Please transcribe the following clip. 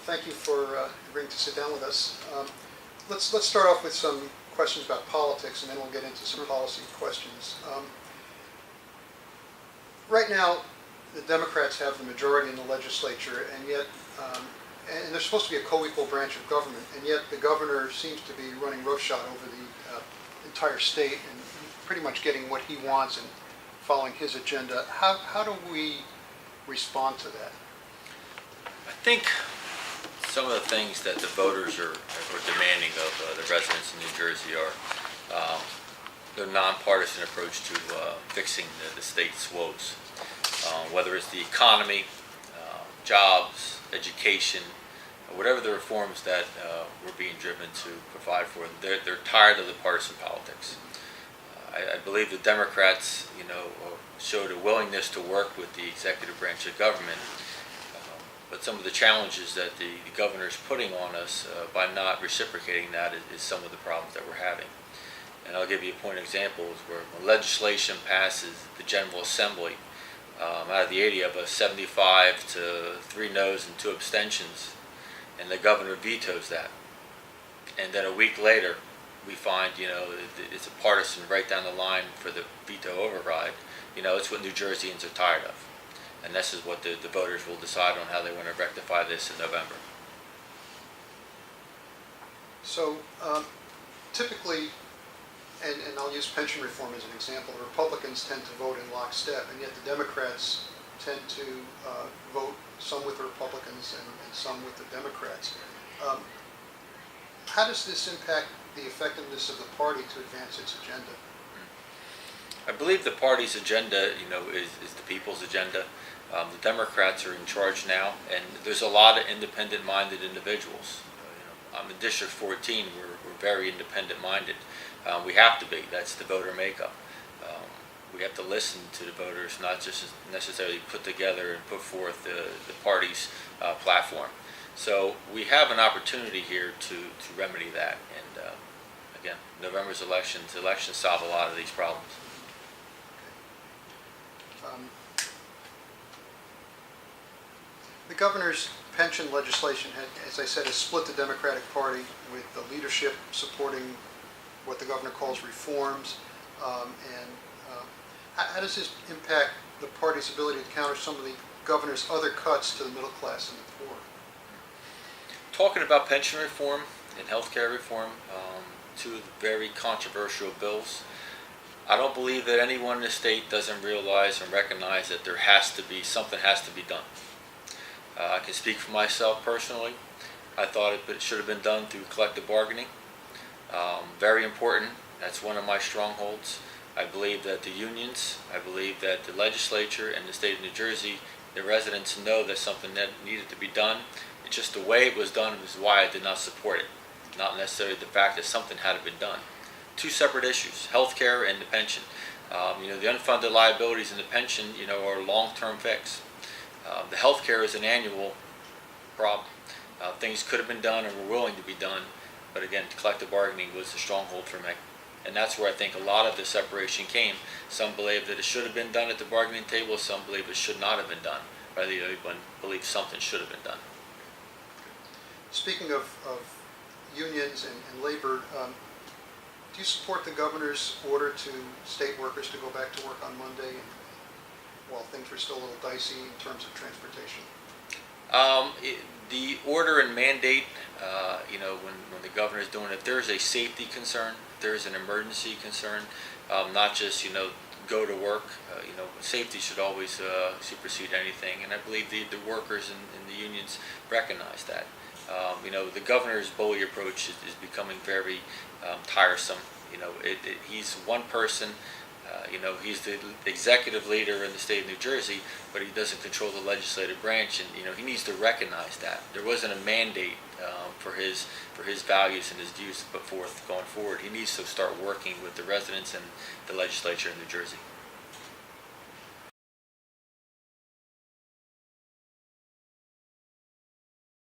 Thank you for agreeing to sit down with us. Let's start off with some questions about politics, and then we'll get into some policy questions. Right now, the Democrats have the majority in the legislature, and yet, and they're supposed to be a co-equal branch of government, and yet the governor seems to be running roughshod over the entire state and pretty much getting what he wants and following his agenda. How do we respond to that? I think some of the things that the voters are demanding of the residents in New Jersey are the nonpartisan approach to fixing the state's woes, whether it's the economy, jobs, education, whatever the reforms that we're being driven to provide for them. They're tired of the partisan politics. I believe the Democrats, showed a willingness to work with the executive branch of government, but some of the challenges that the governor is putting on us by not reciprocating that is some of the problems that we're having. And I'll give you a point of examples where when legislation passes the General Assembly, out of the 80 of us, 75 to 3 noes and 2 abstentions, and the governor vetoes that. And then a week later, we find, it's a partisan right down the line for the veto override. It's what New Jerseyans are tired of. And this is what the voters will decide on how they want to rectify this in November. So typically, and I'll use pension reform as an example, the Republicans tend to vote in lockstep, and yet the Democrats tend to vote some with the Republicans and some with the Democrats. How does this impact the effectiveness of the party to advance its agenda? I believe the party's agenda, is the people's agenda. The Democrats are in charge now, and there's a lot of independent-minded individuals. I'm in District 14. We're very independent-minded. We have to be. That's the voter makeup. We have to listen to the voters, not just necessarily put together and put forth the party's platform. So we have an opportunity here to remedy that. And again, November's elections solve a lot of these problems. The governor's pension legislation, as I said, has split the Democratic Party, with the leadership supporting what the governor calls reforms. How does this impact the party's ability to counter some of the governor's other cuts to the middle class and the poor? Talking about pension reform and health care reform, 2 very controversial bills. I don't believe that anyone in the state doesn't realize and recognize that something has to be done. I can speak for myself personally. I thought it should have been done through collective bargaining. Very important. That's one of my strongholds. I believe that the unions, I believe that the legislature and the state of New Jersey, the residents know that something that needed to be done. It's just the way it was done is why I did not support it, not necessarily the fact that something had been done. 2 separate issues, health care and the pension. The unfunded liabilities in the pension, are a long-term fix. The health care is an annual problem. Things could have been done and were willing to be done, but again, collective bargaining was a stronghold for me. And that's where I think a lot of the separation came. Some believe that it should have been done at the bargaining table, some believe it should not have been done. Rather, everyone believes something should have been done. Speaking of unions and labor, do you support the governor's order to state workers to go back to work on Monday while things were still a little dicey in terms of transportation? The order and mandate, when the governor is doing it, if there's a safety concern, if there's an emergency concern, not just, go to work, safety should always supersede anything. And I believe the workers and the unions recognize that. The governor's bully approach is becoming very tiresome. He's one person. He's the executive leader in the state of New Jersey, but he doesn't control the legislative branch, and he needs to recognize that there wasn't a mandate for his values and his views to put forth going forward. He needs to start working with the residents and the legislature in New Jersey.